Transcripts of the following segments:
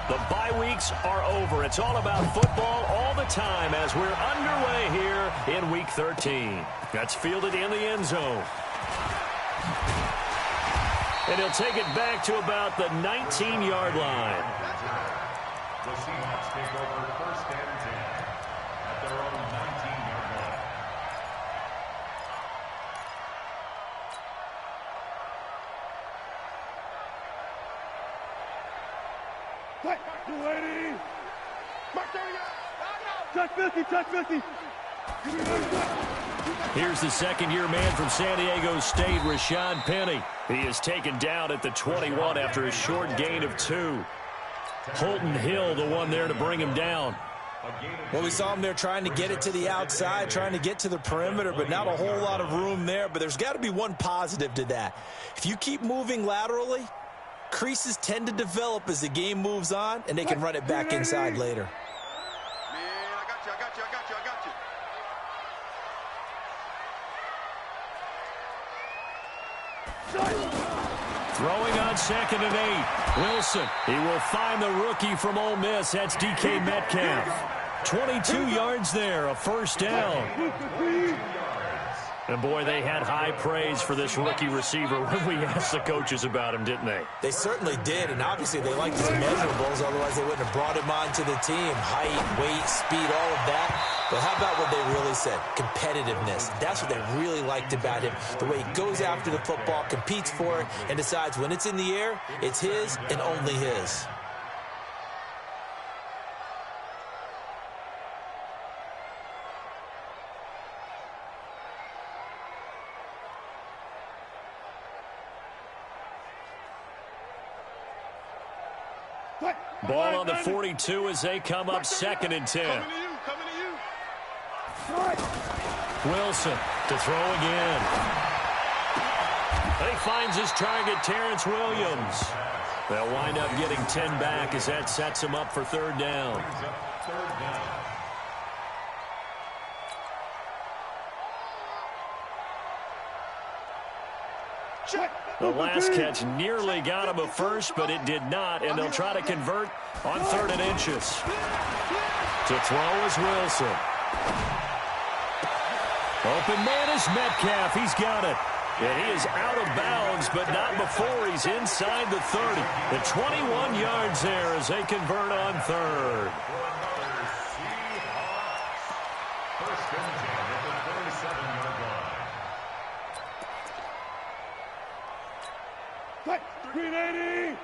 The bye weeks are over. It's all about football all the time as we're underway here in Week 13. That's fielded in the end zone. And he'll take it back to about the 19-yard line. The Seahawks take over first and 10 at their own 19-yard line. Touch 50, touch 50. Here's the second-year man from San Diego State, Rashad Penny. He is taken down at the 21 after a short gain of 2. Holton Hill, the one there to bring him down. Well, we saw him there trying to get it to the outside, trying to get to the perimeter, but not a whole lot of room there. But there's got to be one positive to that. If you keep moving laterally, creases tend to develop as the game moves on, and they can run it back inside later. Throwing on 2nd and 8. Wilson. He will find the rookie from Ole Miss. That's DK Metcalf. 22 yards there, a first down. And, boy, they had high praise for this rookie receiver when we asked the coaches about him, didn't they? They certainly did, and obviously they liked his measurables. Otherwise, they wouldn't have brought him onto the team. Height, weight, speed, all of that. But how about what they really said? Competitiveness. That's what they really liked about him. The way he goes after the football, competes for it, and decides when it's in the air, it's his and only his. Ball on the 42 as they come up 2nd and 10. Wilson to throw again. He finds his target, Terrence Williams. They'll wind up getting 10 back as that sets him up for 3rd down. The last catch nearly got him a first, but it did not, and they'll try to convert on 3rd and inches. To throw is Wilson. Open man is Metcalf. He's got it. And he is out of bounds, but not before he's inside the 30. The 21 yards there as they convert on 3rd. First and 10 at the 37-yard line. $380.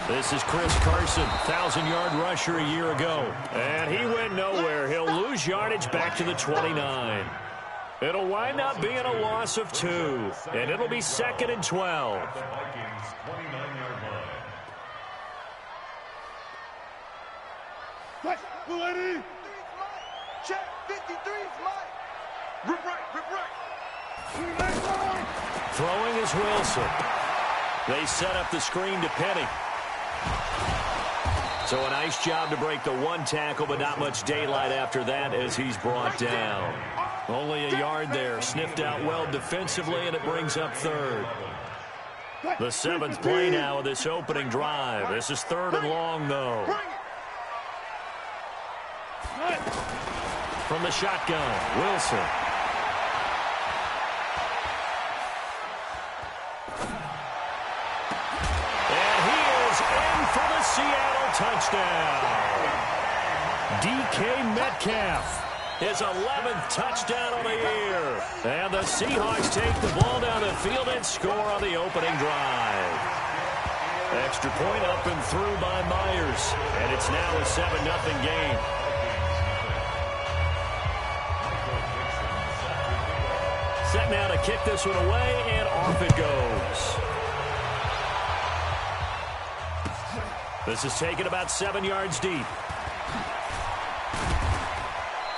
This is Chris Carson, 1,000-yard rusher a year ago. And he went nowhere. He'll lose yardage back to the 29. It'll wind up being a loss of 2. And it'll be 2nd and 12. Vikings 29-yard line. 280. Check, 53's Mike. Rip right. Throwing is Wilson. They set up the screen to Penny. So a nice job to break the 1 tackle, but not much daylight after that as he's brought down. Only a yard there. Sniffed out well defensively, and it brings up 3rd. The 7th play now of this opening drive. This is 3rd and long, though. From the shotgun, Wilson. For the Seattle touchdown. DK Metcalf, his 11th touchdown of the year. And the Seahawks take the ball down the field and score on the opening drive. Extra point up and through by Myers. And it's now a 7-0 game. Set now to kick this one away, and off it goes. This is taken about 7 yards deep.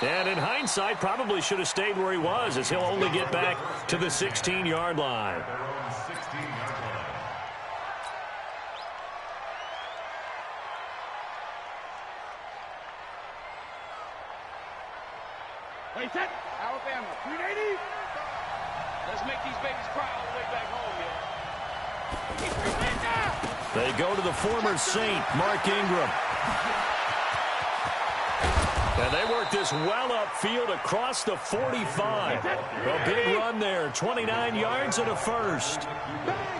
And in hindsight, probably should have stayed where he was, as he'll only get back to the 16-yard line. Wait, set. Alabama, 380. Let's make these babies cry all the way back home, They go to the former Saint, Mark Ingram. And they work this well upfield across the 45. A big run there, 29 yards and a first.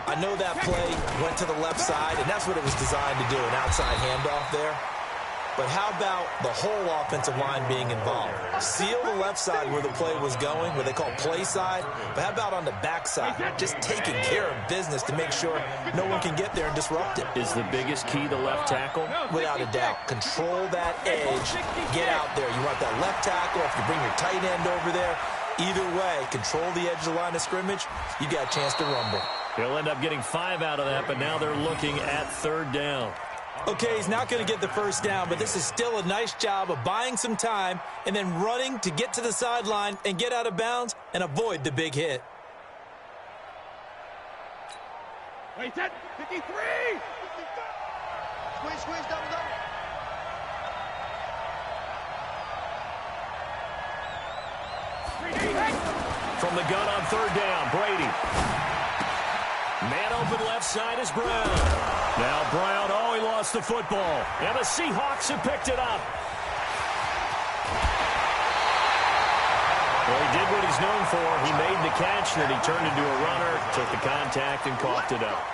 I know that play went to the left side, and that's what it was designed to do, an outside handoff there. But how about the whole offensive line being involved? Seal the left side where the play was going, where they call play side. But how about on the back side? Just taking care of business to make sure no one can get there and disrupt it. Is the biggest key the left tackle? Without a doubt. Control that edge. Get out there. You want that left tackle. If you bring your tight end over there, either way, control the edge of the line of scrimmage, you got a chance to rumble. He'll end up getting 5 out of that, but now they're looking at 3rd down. Okay, he's not going to get the first down, but this is still a nice job of buying some time and then running to get to the sideline and get out of bounds and avoid the big hit. Wait, set, 53! Squeeze, double. From the gun on 3rd down, Brady. Man open left side is Brown. Now Brown, he lost the football. And the Seahawks have picked it up. Well, he did what he's known for. He made the catch, and then he turned into a runner, took the contact, and coughed it up.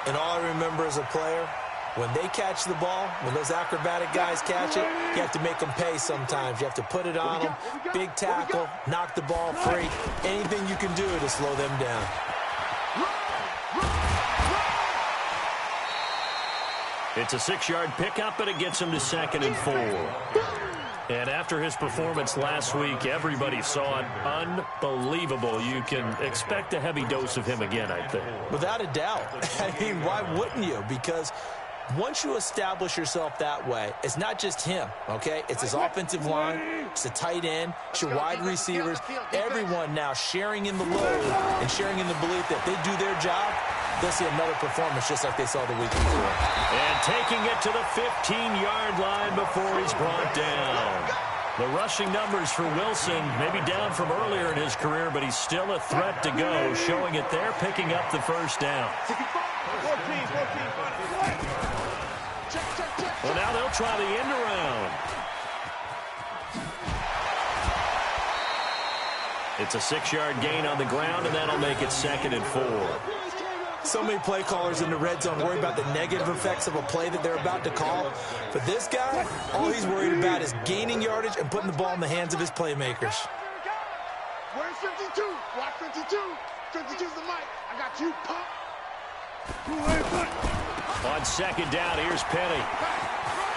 And all I remember as a player, when they catch the ball, when those acrobatic guys catch it, you have to make them pay sometimes. You have to put it on them, big tackle, knock the ball free. Anything you can do to slow them down. It's a 6-yard pickup, and it gets him to 2nd and 4. And after his performance last week, everybody saw it. Unbelievable. You can expect a heavy dose of him again, I think. Without a doubt. I mean, why wouldn't you? Because once you establish yourself that way, it's not just him, okay? It's his offensive line, it's the tight end, it's your wide receivers, everyone now sharing in the load and sharing in the belief that they do their job, they'll see another performance just like they saw the week before. And taking it to the 15-yard line before he's brought down. The rushing numbers for Wilson maybe down from earlier in his career, but he's still a threat to go, showing it there, picking up the 1st down. 14. Well, now they'll try the end around. It's a 6-yard gain on the ground, and that'll make it 2nd and 4. So many play callers in the red zone worry about the negative effects of a play that they're about to call. But this guy, all he's worried about is gaining yardage and putting the ball in the hands of his playmakers. Where's 52? Watch 52. 52's the mic. I got you, pump. On 2nd down, here's Penny.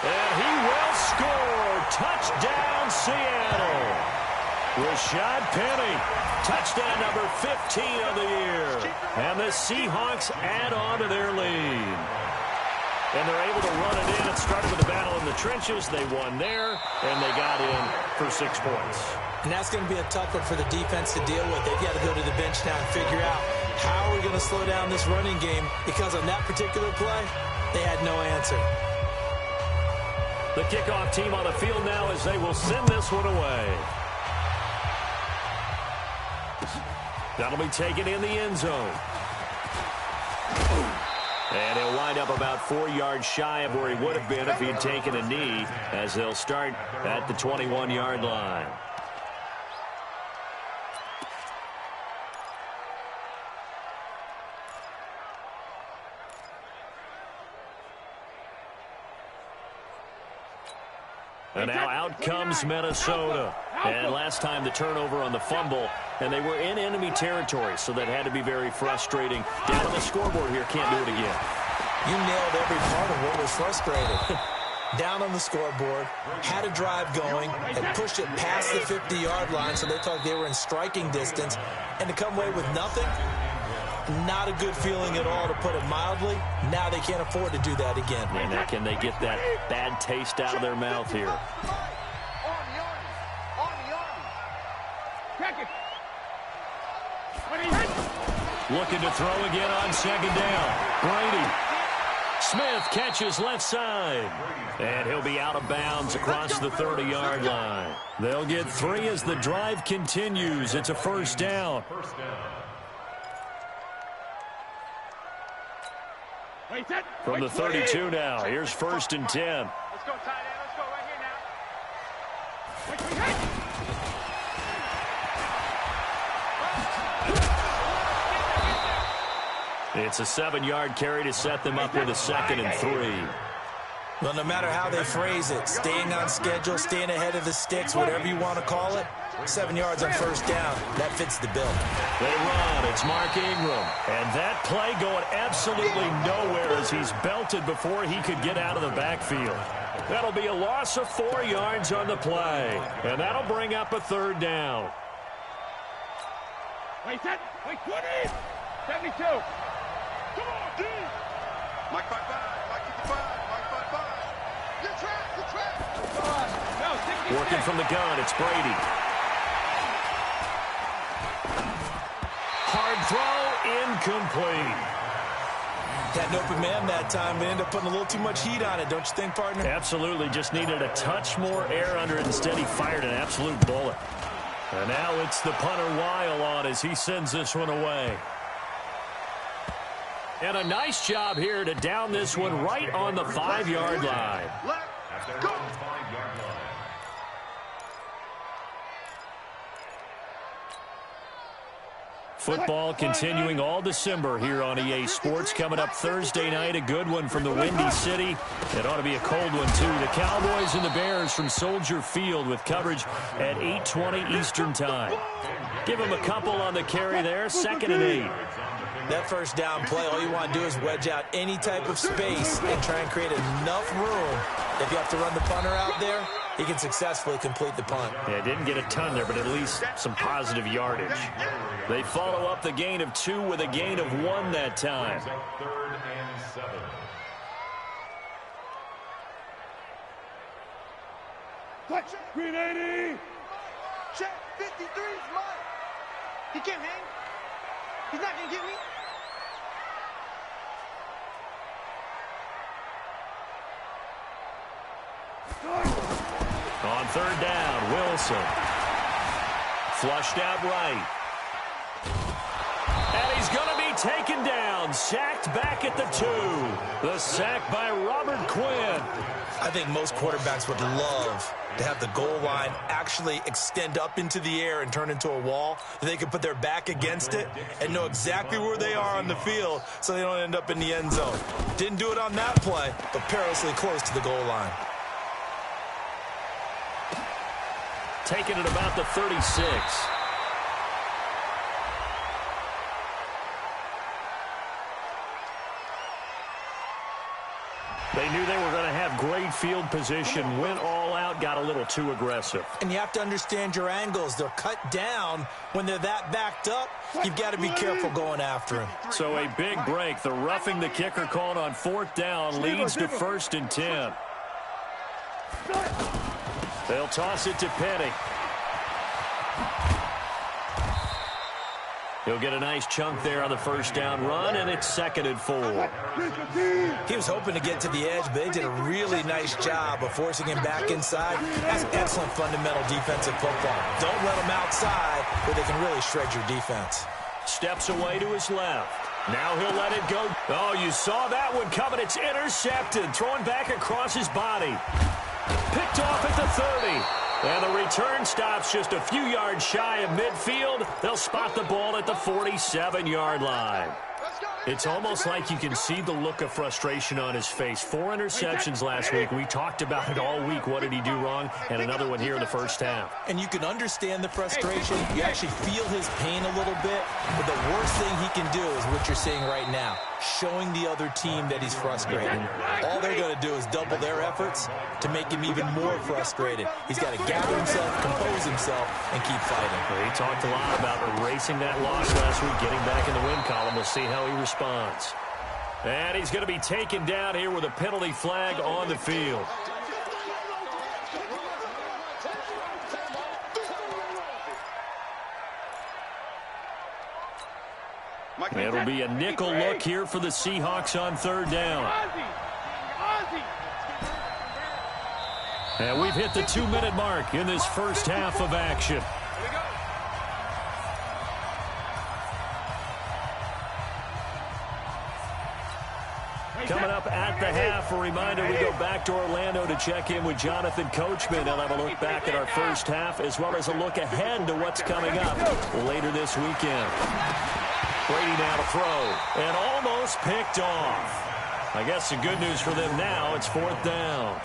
And he will score. Touchdown, Seattle. Rashad Penny. Touchdown number 15 of the year. And the Seahawks add on to their lead. And they're able to run it in. It started with a battle in the trenches. They won there, and they got in for 6 points. And that's going to be a tough one for the defense to deal with. They've got to go to the bench now and figure out how are we going to slow down this running game, because on that particular play, they had no answer. The kickoff team on the field now as they will send this one away. That'll be taken in the end zone. And he'll wind up about 4 yards shy of where he would have been if he had taken a knee, as they'll start at the 21-yard line. And now out comes Minnesota. And last time the turnover on the fumble, and they were in enemy territory, so that had to be very frustrating. Down on the scoreboard here, can't do it again. You nailed every part of what was frustrating. Down on the scoreboard, had a drive going, and pushed it past the 50-yard line, so they thought they were in striking distance. And to come away with nothing, not a good feeling at all, to put it mildly. Now they can't afford to do that again. And now can they get that bad taste out of their mouth here? Looking to throw again on 2nd down. Brady. Smith catches left side. And he'll be out of bounds across the 30-yard line. They'll get 3 as the drive continues. It's a 1st down. From the 32 now, here's 1st and 10. Let's go, tight end. Let's go right here now. It's a 7-yard carry to set them up with a 2nd and 3. Well, no matter how they phrase it, staying on schedule, staying ahead of the sticks, whatever you want to call it, 7 yards on 1st down, that fits the bill. They run. It's Mark Ingram. And that play going absolutely nowhere as he's belted before he could get out of the backfield. That'll be a loss of 4 yards on the play. And that'll bring up a 3rd down. Wait, 20. 72. Come on, D. Mike 5-5. Mike 55. Mike 5-5. You're trapped. No, 66. Working from the gun, it's Brady. Hard throw, incomplete. Had an open man that time, but ended up putting a little too much heat on it, don't you think, partner? Absolutely, just needed a touch more air under it. Instead, he fired an absolute bullet. And now it's the punter Weil on as he sends this one away. And a nice job here to down this one right on the 5-yard line. Let's go. Football continuing all December here on EA Sports. Coming up Thursday night, a good one from the Windy City. It ought to be a cold one, too. The Cowboys and the Bears from Soldier Field with coverage at 8:20 Eastern Time. Give them a couple on the carry there, 2nd and 8. That 1st down play, all you want to do is wedge out any type of space and try and create enough room. If you have to run the punter out there, he can successfully complete the punt. Yeah, didn't get a ton there, but at least some positive yardage. They follow up the gain of 2 with a gain of 1 that time. 3rd and 7. Touch. Green 80. Check. 53 is mine. He can't hang. He's not going to get me. On 3rd down, Wilson. Flushed out right. And he's going to be taken down. Sacked back at the 2. The sack by Robert Quinn. I think most quarterbacks would love to have the goal line actually extend up into the air and turn into a wall. They can put their back against it and know exactly where they are on the field so they don't end up in the end zone. Didn't do it on that play, but perilously close to the goal line. Taken at about the 36. They knew they were going to have great field position, went all out, got a little too aggressive. And you have to understand your angles. They're cut down when they're that backed up. You've got to be careful going after him. So a big break. The roughing the kicker called on 4th down leads to 1st and 10. They'll toss it to Penny. He'll get a nice chunk there on the 1st down run, and it's 2nd and 4. He was hoping to get to the edge, but they did a really nice job of forcing him back inside. That's excellent fundamental defensive football. Don't let him outside where they can really shred your defense. Steps away to his left. Now he'll let it go. Oh, you saw that one coming. It's intercepted. Throwing back across his body. Picked off at the 30. And the return stops just a few yards shy of midfield. They'll spot the ball at the 47-yard line. It's almost like you can see the look of frustration on his face. 4 interceptions last week. We talked about it all week. What did he do wrong? And another one here in the 1st half. And you can understand the frustration. You actually feel his pain a little bit. But the worst thing he can do is what you're seeing right now, showing the other team that he's frustrated. All they're going to do is double their efforts to make him even more frustrated. He's got to gather himself, compose himself, and keep fighting. Well, he talked a lot about erasing that loss last week, getting back in the win column. We'll see how he responds. And he's going to be taken down here with a penalty flag on the field. It'll be a nickel look here for the Seahawks on 3rd down. And we've hit the 2-minute mark in this 1st half of action. Coming up at the half, a reminder we go back to Orlando to check in with Jonathan Coachman. He'll have a look back at our first half as well as a look ahead to what's coming up later this weekend. Brady now to throw and almost picked off. I guess the good news for them now, it's 4th down.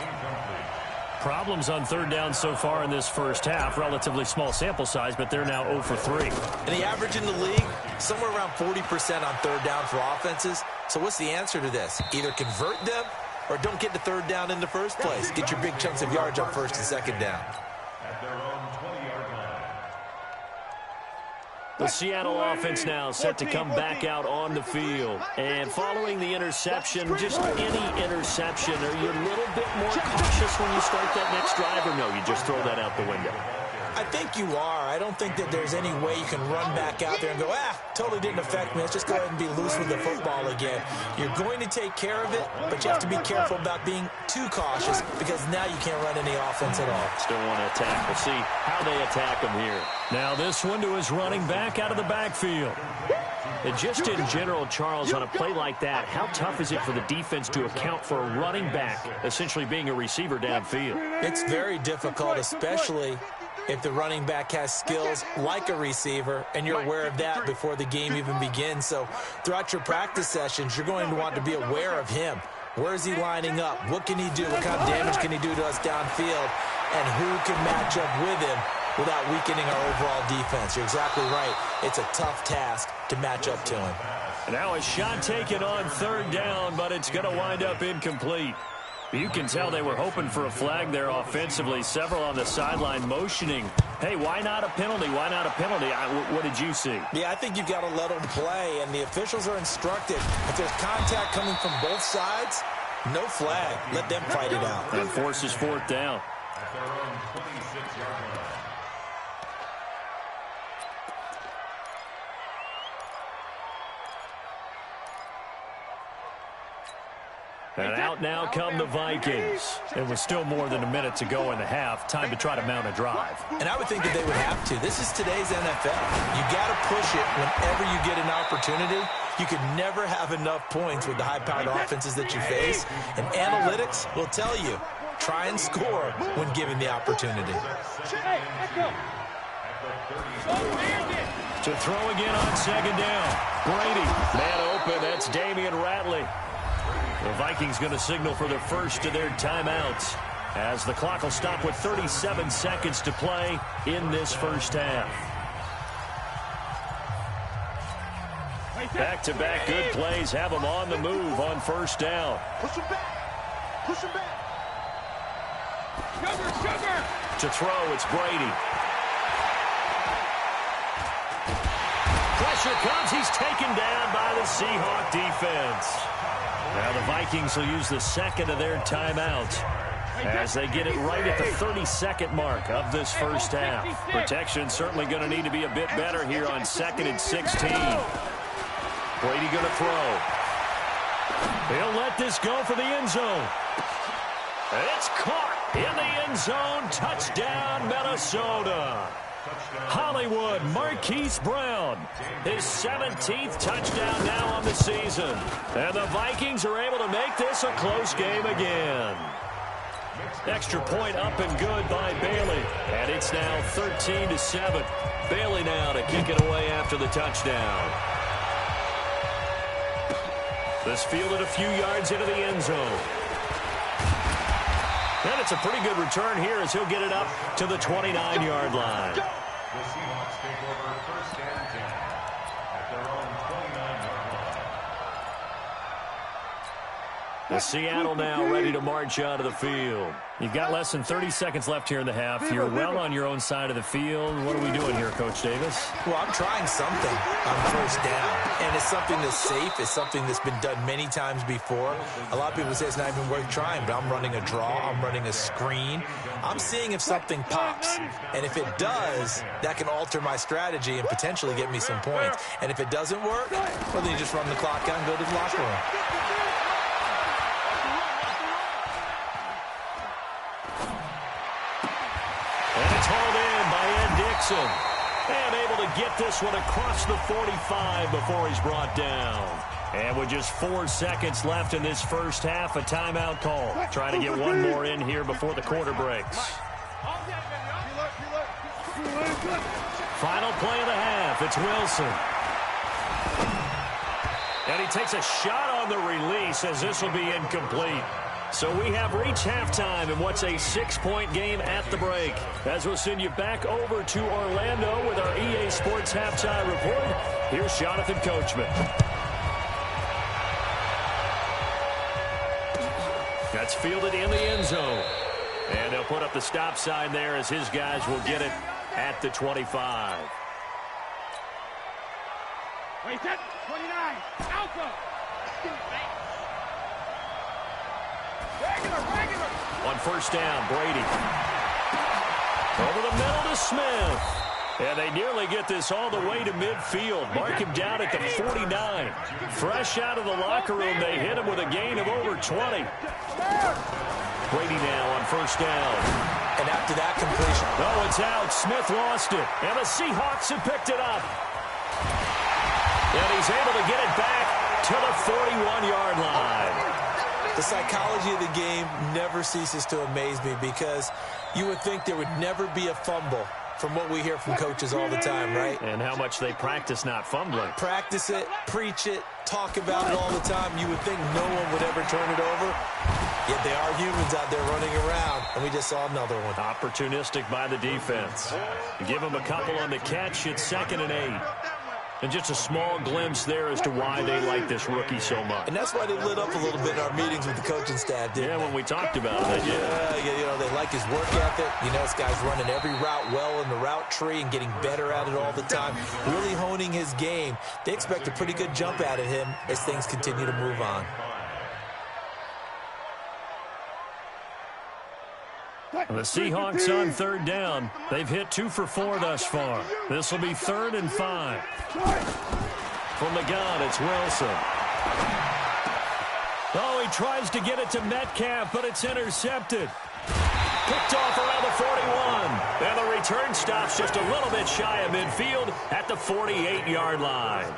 Problems on 3rd down so far in this first half. Relatively small sample size, but they're now 0 for 3. And the average in the league, somewhere around 40% on 3rd down for offenses. So what's the answer to this? Either convert them or don't get to 3rd down in the first place. Get your big chunks of yards on 1st and 2nd down. At their own 20-yard line. The Seattle offense now set to come back out on the field. And following the interception, just any interception, are you a little bit more cautious when you start that next drive, or no, you just throw that out the window? I think you are. I don't think that there's any way you can run back out there and go, totally didn't affect me. Let's just go ahead and be loose with the football again. You're going to take care of it, but you have to be careful about being too cautious because now you can't run any offense at all. Still want to attack. We'll see how they attack him here. Now this one to his running back out of the backfield. And just in general, Charles, on a play like that, how tough is it for the defense to account for a running back essentially being a receiver downfield? It's very difficult, especially if the running back has skills like a receiver, and you're aware of that before the game even begins. So throughout your practice sessions, you're going to want to be aware of him. Where is he lining up? What can he do? What kind of damage can he do to us downfield? And who can match up with him without weakening our overall defense? You're exactly right. It's a tough task to match up to him. Now a shot taken on 3rd down, but it's going to wind up incomplete. You can tell they were hoping for a flag there offensively. Several on the sideline motioning. Hey, why not a penalty? Why not a penalty? What did you see? Yeah, I think you've got to let them play, and the officials are instructed. If there's contact coming from both sides, no flag. Let them fight it out. And forces 4th down. At their own 26-yard line. And out now come the Vikings. It was still more than a minute to go in the half. Time to try to mount a drive. And I would think that they would have to. This is today's NFL. You got to push it whenever you get an opportunity. You can never have enough points with the high-powered offenses that you face. And analytics will tell you, try and score when given the opportunity. To throw again on 2nd down. Brady, man open. That's Damian Ratley. The Vikings going to signal for the first of their timeouts as the clock will stop with 37 seconds to play in this first half. Back-to-back good plays have them on the move on 1st down. Push him back. Push him back. Sugar. To throw, it's Brady. Pressure comes. He's taken down by the Seahawk defense. Now the Vikings will use the second of their timeouts as they get it right at the 32nd mark of this first half. Protection certainly going to need to be a bit better here on 2nd and 16. Brady going to throw. He'll let this go for the end zone. It's caught in the end zone. Touchdown, Minnesota. Hollywood Marquise Brown, his 17th touchdown now on the season. And the Vikings are able to make this a close game again. Extra point up and good by Bailey. And it's now 13-7. Bailey now to kick it away after the touchdown. This fielded a few yards into the end zone. And it's a pretty good return here as he'll get it up to the 29-yard line. The Seahawks take over 1st and 10 at their own 29-yard line. The Seattle now ready to march out of the field. You've got less than 30 seconds left here in the half. You're well on your own side of the field. What are we doing here, Coach Davis? Well, I'm trying something on 1st down. And it's something that's safe. It's something that's been done many times before. A lot of people say it's not even worth trying, but I'm running a draw. I'm running a screen. I'm seeing if something pops. And if it does, that can alter my strategy and potentially get me some points. And if it doesn't work, well, then you just run the clock out and go to the locker room. Hauled in by Ed Dixon. And able to get this one across the 45 before he's brought down. And with just 4 seconds left in this first half, a timeout call. Trying to get one more in here before the quarter breaks. Final play of the half. It's Wilson. And he takes a shot on the release as this will be incomplete. So we have reached halftime in what's a 6-point game at the break. As we'll send you back over to Orlando with our EA Sports Halftime Report, here's Jonathan Coachman. That's fielded in the end zone. And they'll put up the stop sign there as his guys will get it at the 25. Wait, 29. Alpha. Regular. On first down, Brady. Over the middle to Smith. And they nearly get this all the way to midfield. Mark him down at the 49. Fresh out of the locker room, they hit him with a gain of over 20. Brady now on first down. And after that completion. Oh, it's out. Smith lost it. And the Seahawks have picked it up. And he's able to get it back to the 41-yard line. The psychology of the game never ceases to amaze me because you would think there would never be a fumble from what we hear from coaches all the time, right? And how much they practice not fumbling. Practice it, preach it, talk about it all the time. You would think no one would ever turn it over. Yet they are humans out there running around, and we just saw another one. Opportunistic by the defense. Give them a couple on the catch. It's 2nd and 8. And just a small glimpse there as to why they like this rookie so much. And that's why they lit up a little bit in our meetings with the coaching staff, didn't they? When we talked about it. Yeah, they like his work ethic. You know, this guy's running every route well in the route tree and getting better at it all the time, really honing his game. They expect a pretty good jump out of him as things continue to move on. The Seahawks on 3rd down. They've hit 2 for 4 thus far. This will be 3rd and 5. From the gun, it's Wilson. Oh, he tries to get it to Metcalf, but it's intercepted. Picked off around the 41. And the return stops just a little bit shy of midfield at the 48-yard line.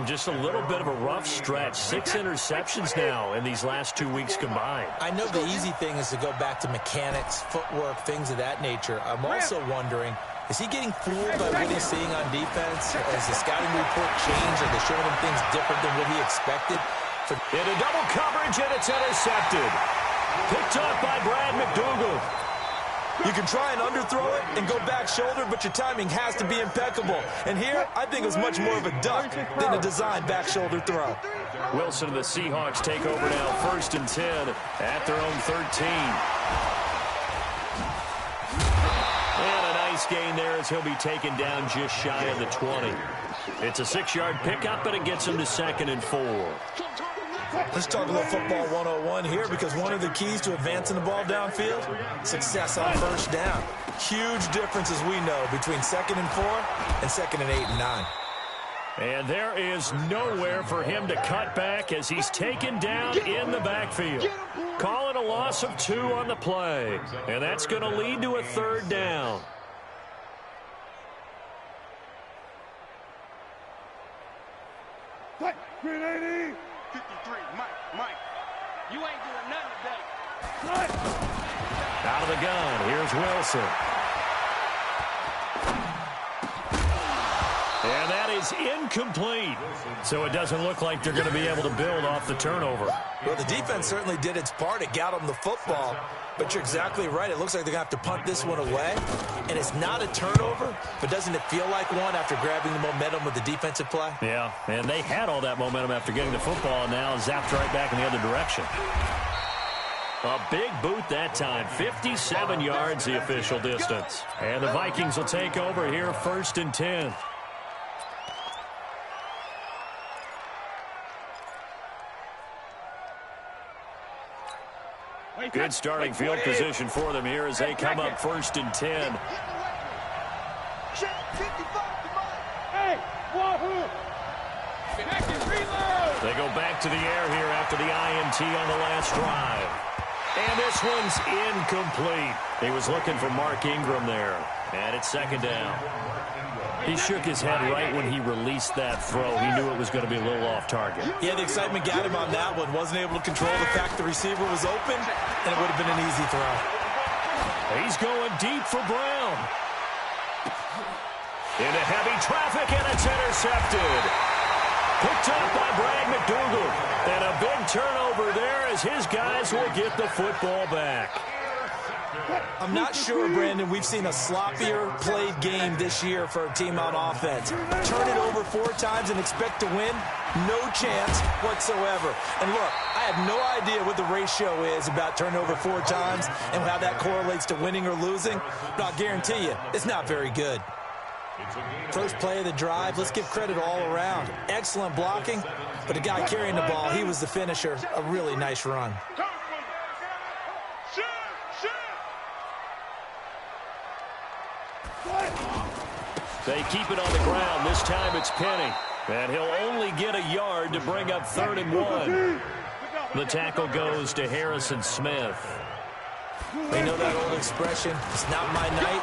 Just a little bit of a rough stretch. 6 interceptions now in these last 2 weeks combined. I know the easy thing is to go back to mechanics, footwork, things of that nature. I'm also wondering, is he getting fooled by what he's seeing on defense? Has the scouting report changed? Are they showing him things different than what he expected? Into double coverage, and it's intercepted. Picked up by Brad McDougal. You can try and underthrow it and go back shoulder, but your timing has to be impeccable. And here, I think it was much more of a duck than a designed back shoulder throw. Wilson and the Seahawks take over now, 1st and 10 at their own 13. And a nice gain there as he'll be taken down just shy of the 20. It's a 6-yard pickup, but it gets him to 2nd and 4. Let's talk a little football 101 here, because one of the keys to advancing the ball downfield, success on first down. Huge difference, as we know, between 2nd and 4 and 2nd and 8 and 9. And there is nowhere for him to cut back as he's taken down in the backfield. Call it a loss of 2 on the play. And that's going to lead to a 3rd down. Green 80. 53, Mike. You ain't doing nothing today. Out of the gun, here's Wilson. And that is incomplete. So it doesn't look like they're going to be able to build off the turnover. Well, the defense certainly did its part. It got them the football. But you're exactly right. It looks like they're going to have to punt this one away. And it's not a turnover, but doesn't it feel like one after grabbing the momentum with the defensive play? Yeah, and they had all that momentum after getting the football, and now zapped right back in the other direction. A big boot that time. 57 yards the official distance. And the Vikings will take over here, 1st and 10. Good starting field position for them here as they come up 1st and 10. Hey, wahoo! They go back to the air here after the INT on the last drive. And this one's incomplete. He was looking for Mark Ingram there. And it's 2nd down. He shook his head right when he released that throw. He knew it was going to be a little off target. Yeah, the excitement got him on that one. Wasn't able to control the fact the receiver was open, and it would have been an easy throw. He's going deep for Brown. Into heavy traffic, and it's intercepted. Picked up by Brad McDougal. And a big turnover there as his guys will get the football back. I'm not sure, Brandon, we've seen a sloppier played game this year for a team on offense. Turn it over 4 times and expect to win? No chance whatsoever. And look, I have no idea what the ratio is about turnover 4 times and how that correlates to winning or losing. But I'll guarantee you, it's not very good. First play of the drive, let's give credit all around. Excellent blocking, but the guy carrying the ball, he was the finisher. A really nice run. They keep it on the ground. This time it's Penny. And he'll only get a yard to bring up 3rd and 1. The tackle goes to Harrison Smith. They know that old expression, it's not my night.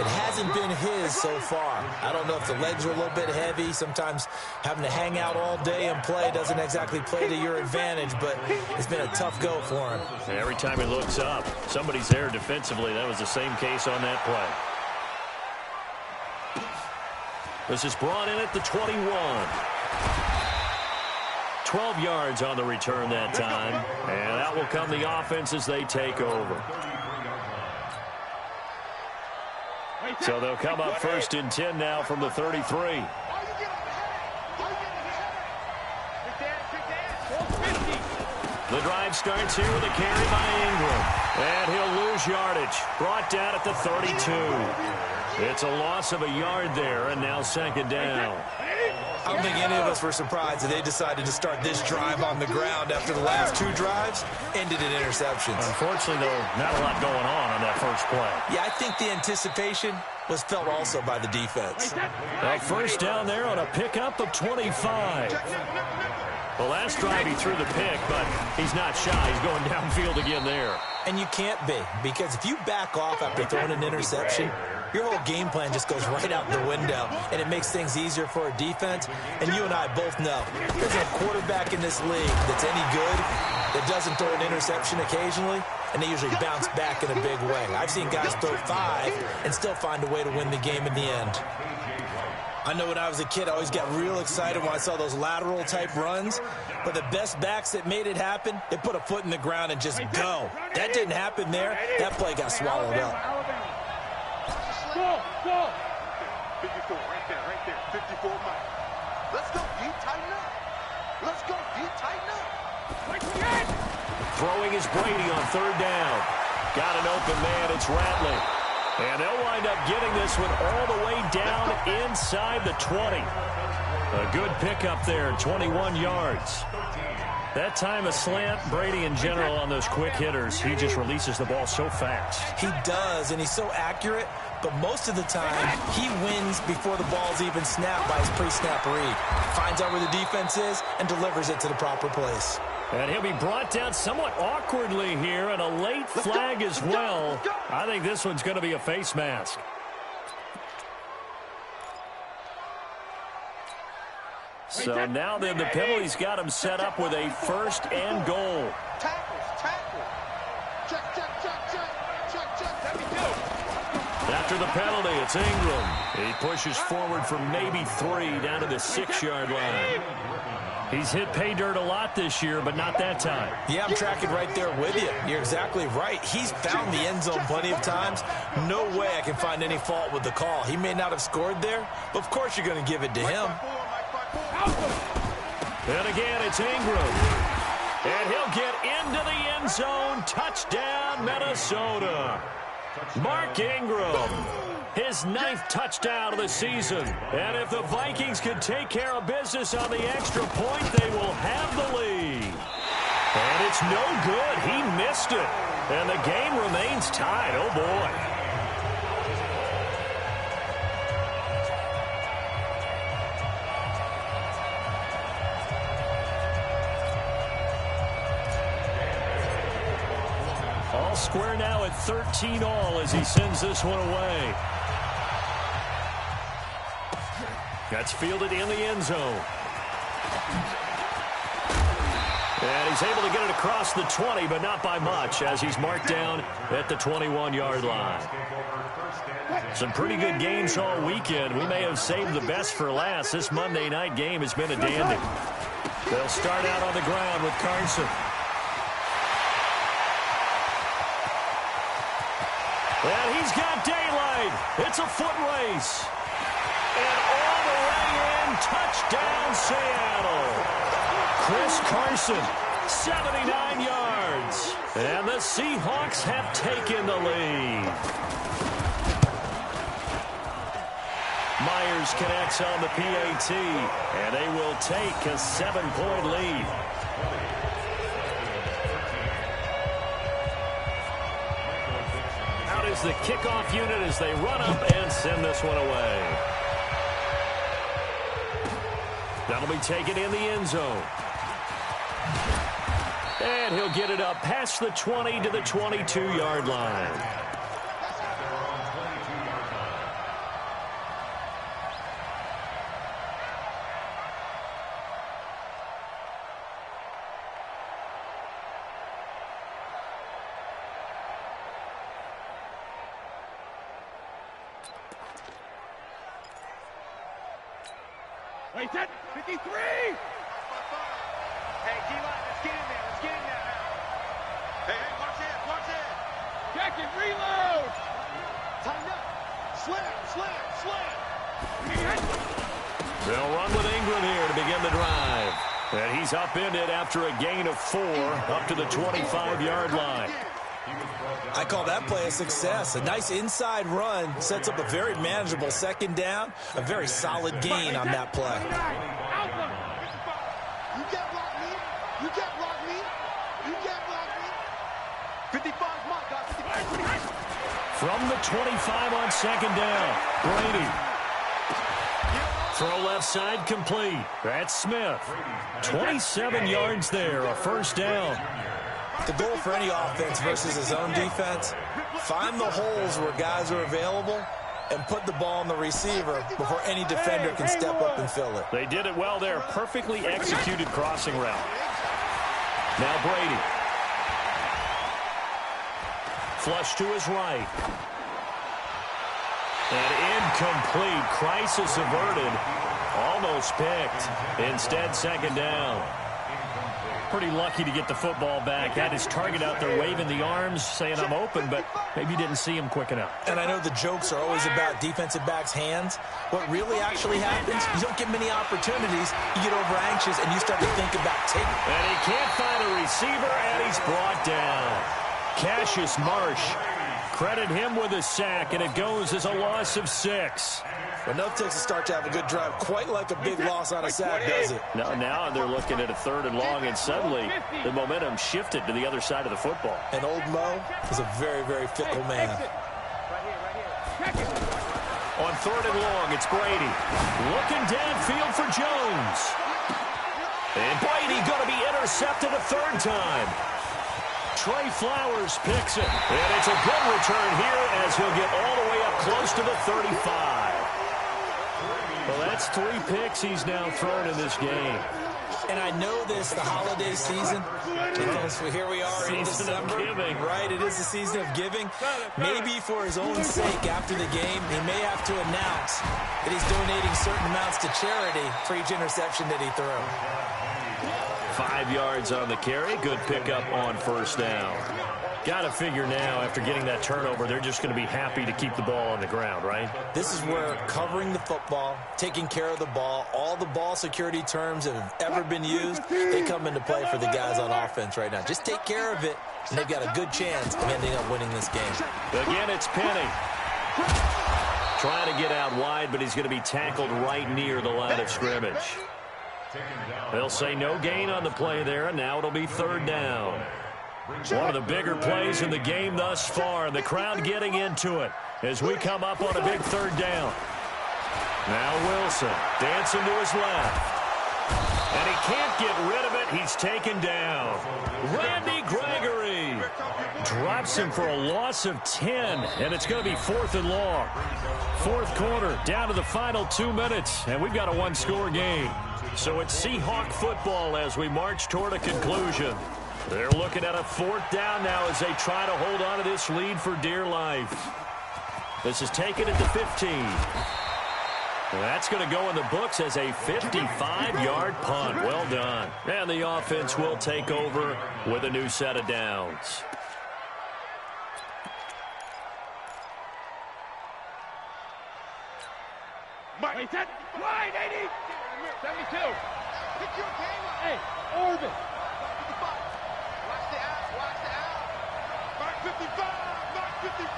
It hasn't been his so far. I don't know if the legs are a little bit heavy. Sometimes having to hang out all day and play doesn't exactly play to your advantage, but it's been a tough go for him. And every time he looks up, somebody's there defensively. That was the same case on that play. This is brought in at the 21. 12 yards on the return that time. And that will come the offense as they take over. So they'll come up 1st and 10 now from the 33. The drive starts here with a carry by Ingram. And he'll lose yardage. Brought down at the 32. It's a loss of a yard there, and now 2nd down. I don't think any of us were surprised that they decided to start this drive on the ground after the last 2 drives ended in interceptions. Unfortunately, though, not a lot going on that first play. Yeah, I think the anticipation was felt also by the defense. A first down there on a pickup of 25. The last drive he threw the pick, but he's not shy. He's going downfield again there. And you can't be, because if you back off after throwing an interception, your whole game plan just goes right out the window, and it makes things easier for a defense. And you and I both know there's a quarterback in this league that's any good that doesn't throw an interception occasionally, and they usually bounce back in a big way. I've seen guys throw 5 and still find a way to win the game in the end. I know when I was a kid, I always got real excited when I saw those lateral-type runs. But the best backs that made it happen, they put a foot in the ground and just go. That didn't happen there. That play got swallowed up. Go. 54, right there. 54, Mike. Let's go, D, tighten up. Let's go, D, tighten up. Throwing is Brady on 3rd down. Got an open man, it's Rattling. And they'll wind up getting this one all the way down inside the 20. A good pickup there, 21 yards. That time a slant. Brady in general on those quick hitters, he just releases the ball so fast. He does, and he's so accurate, but most of the time he wins before the ball's even snapped by his pre-snap read. Finds out where the defense is and delivers it to the proper place. And he'll be brought down somewhat awkwardly here, and a late flag as well. I think this one's going to be a face mask. So now then the penalty's got him set up with a 1st and goal. Tackle. Check. Let me go. After the penalty, it's Ingram. He pushes forward for maybe 3 down to the 6-yard line. He's hit pay dirt a lot this year, but not that time. Yeah, I'm tracking right there with you. You're exactly right. He's found the end zone plenty of times. No way I can find any fault with the call. He may not have scored there, but of course you're going to give it to him. And again, it's Ingram. And he'll get into the end zone. Touchdown, Minnesota. Mark Ingram. His 9th touchdown of the season. And if the Vikings can take care of business on the extra point, they will have the lead. And it's no good. He missed it. And the game remains tied. Oh, boy. All square now at 13 all as he sends this one away. That's fielded in the end zone. And he's able to get it across the 20, but not by much, as he's marked down at the 21-yard line. Some pretty good games all weekend. We may have saved the best for last. This Monday night game has been a dandy. They'll start out on the ground with Carson. And he's got daylight. It's a foot race. And all the way in, touchdown Seattle. Chris Carson, 79 yards. And the Seahawks have taken the lead. Myers connects on the PAT, and they will take a 7-point lead. Out is the kickoff unit as they run up and send this one away. That'll be taken in the end zone. And he'll get it up past the 20 to the 22-yard line. Wait, 53! Hey, D-line, let's get in there. Let's get in there now. Hey, watch it. Check it, reload. Tighten up. Slam. They'll run with Ingram here to begin the drive. And he's upended after a gain of 4 up to the 25-yard line. I call that play a success. A nice inside run sets up a very manageable second down. A very solid gain on that play. You can't block me. 55 mark, guys. 55. From the 25 on second down, Brady. Throw left side complete. That's Smith. 27 yards there, a first down. The goal for any offense versus his own defense, find the holes where guys are available and put the ball on the receiver before any defender can step up and fill it. They did it well there. Perfectly executed crossing route. Now Brady. Flush to his right. And incomplete. Crisis averted. Almost picked. Instead, second down. Pretty lucky to get the football back. Had his target out there waving the arms, saying I'm open, but maybe didn't see him quick enough. And I know the jokes are always about defensive backs' hands. What really actually happens, you don't get many opportunities. You get over anxious, and you start to think about taking. And he can't find a receiver, and he's brought down. Cassius Marsh. Credit him with a sack, and it goes as a loss of 6. Enough takes to start to have a good drive, quite like a big loss on a sack, does it? Now they're looking at a 3rd and long, and suddenly the momentum shifted to the other side of the football. And old Mo is a very, very fickle man. On 3rd and long, it's Brady. Looking downfield for Jones. And Brady going to be intercepted a 3rd time. Trey Flowers picks it. And it's a good return here as he'll get all the way up close to the 35. Well, that's 3 picks he's now thrown in this game. And I know this, the holiday season, because here we are in December. Season of giving. Right, it is the season of giving. Maybe for his own sake after the game, he may have to announce that he's donating certain amounts to charity for each interception that he threw. 5 yards on the carry. Good pickup on first down. Got to figure now, after getting that turnover, they're just going to be happy to keep the ball on the ground, right? This is where covering the football, taking care of the ball, all the ball security terms that have ever been used, they come into play for the guys on offense right now. Just take care of it, and they've got a good chance of ending up winning this game. Again, it's Penny. Trying to get out wide, but he's going to be tackled right near the line of scrimmage. They'll say no gain on the play there, and now it'll be 3rd down. One of the bigger plays in the game thus far. The crowd getting into it as we come up on a big 3rd down. Now Wilson dancing to his left. And he can't get rid of it. He's taken down. Randy Gregory stops him for a loss of 10, and it's going to be 4th and long. Fourth quarter, down to the final 2 minutes, and we've got a one-score game. So it's Seahawk football as we march toward a conclusion. They're looking at a 4th down now as they try to hold on to this lead for dear life. This is taken at the 15. That's going to go in the books as a 55-yard punt. Well done. And the offense will take over with a new set of downs. Wait, that line, 80. 72. Hey, Orbit. Watch the out. Watch the out. Mark 55. Mark 55.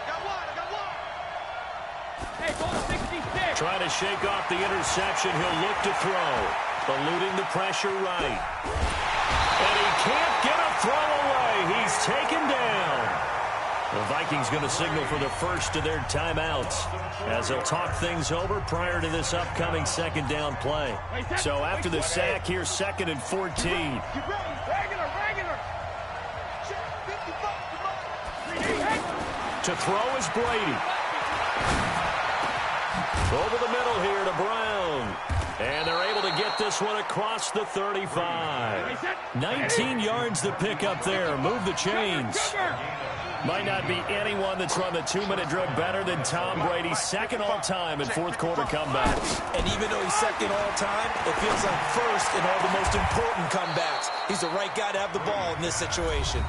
Got one. I got one. Hey, go to 66. Trying to shake off the interception. He'll look to throw. Eluding the pressure right. And he can't get a throw away. He's taken down. The Vikings going to signal for the first of their timeouts as they'll talk things over prior to this upcoming second down play. So after the sack, here's 2nd and 14. Regular. To throw is Brady. Over the middle here to Brown. And they're able to get this one across the 35. 19 yards to pick up there. Move the chains. Might not be anyone that's run the 2-minute drill better than Tom Brady. Second all-time in fourth-quarter comebacks. And even though he's second all-time, it feels like first in all the most important comebacks. He's the right guy to have the ball in this situation.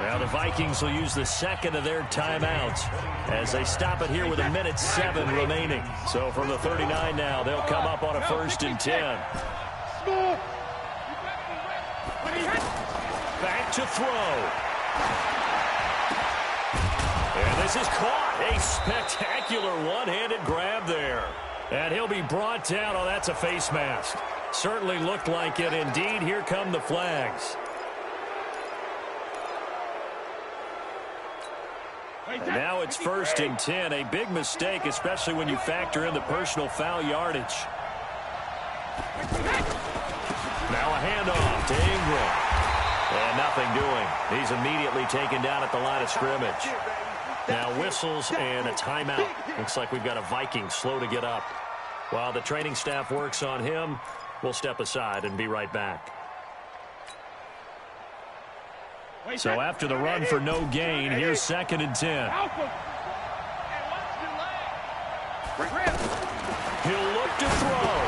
Now the Vikings will use the second of their timeouts as they stop it here with 1:07 remaining. So from the 39 now, they'll come up on a 1st and 10. Back to throw. And this is caught. A spectacular one-handed grab there. And he'll be brought down. Oh, that's a face mask. Certainly looked like it. Indeed, here come the flags. And now it's 1st and 10. A big mistake, especially when you factor in the personal foul yardage. Now a handoff to Ingram. And nothing doing. He's immediately taken down at the line of scrimmage. Now whistles and a timeout. Looks like we've got a Viking slow to get up. While the training staff works on him, we'll step aside and be right back. So after the run for no gain, here's 2nd and 10. He'll look to throw.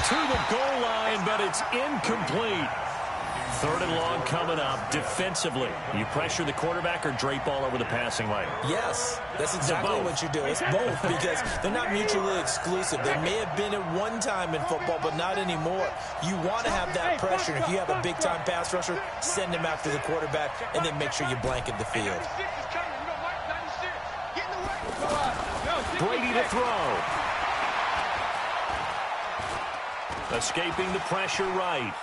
To the goal line, but it's incomplete. 3rd and long coming up. Defensively, you pressure the quarterback or drape all over the passing lane? Yes, that's exactly what you do. It's both because they're not mutually exclusive. They may have been at one time in football, but not anymore. You want to have that pressure. If you have a big-time pass rusher, send him after the quarterback, and then make sure you blanket the field. Brady to throw. Escaping the pressure right.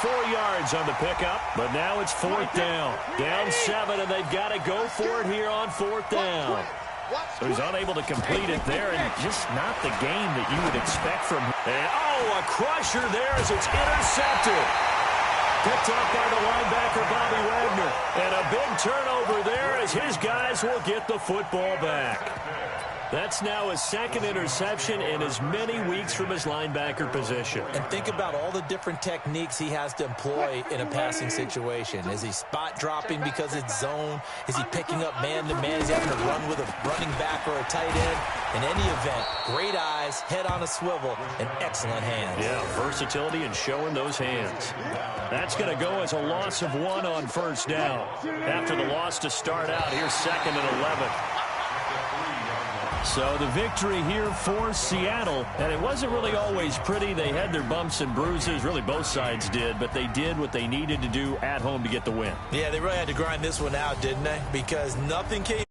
4 yards on the pickup, but now it's 4th down. Down 7, and they've got to go for it here on 4th down. So he's unable to complete it there, and just not the game that you would expect from him. And, a crusher there as it's intercepted. Picked up by the linebacker, Bobby Wagner. And a big turnover there as his guys will get the football back. That's now his 2nd interception in as many weeks from his linebacker position. And think about all the different techniques he has to employ in a passing situation. Is he spot dropping because it's zone? Is he picking up man-to-man? Is he having to run with a running back or a tight end? In any event, great eyes, head on a swivel, and excellent hands. Yeah, versatility and showing those hands. That's going to go as a loss of 1 on 1st down. After the loss to start out, here's 2nd and 11. So the victory here for Seattle, and it wasn't really always pretty. They had their bumps and bruises, really both sides did, but they did what they needed to do at home to get the win. Yeah, they really had to grind this one out, didn't they? Because nothing came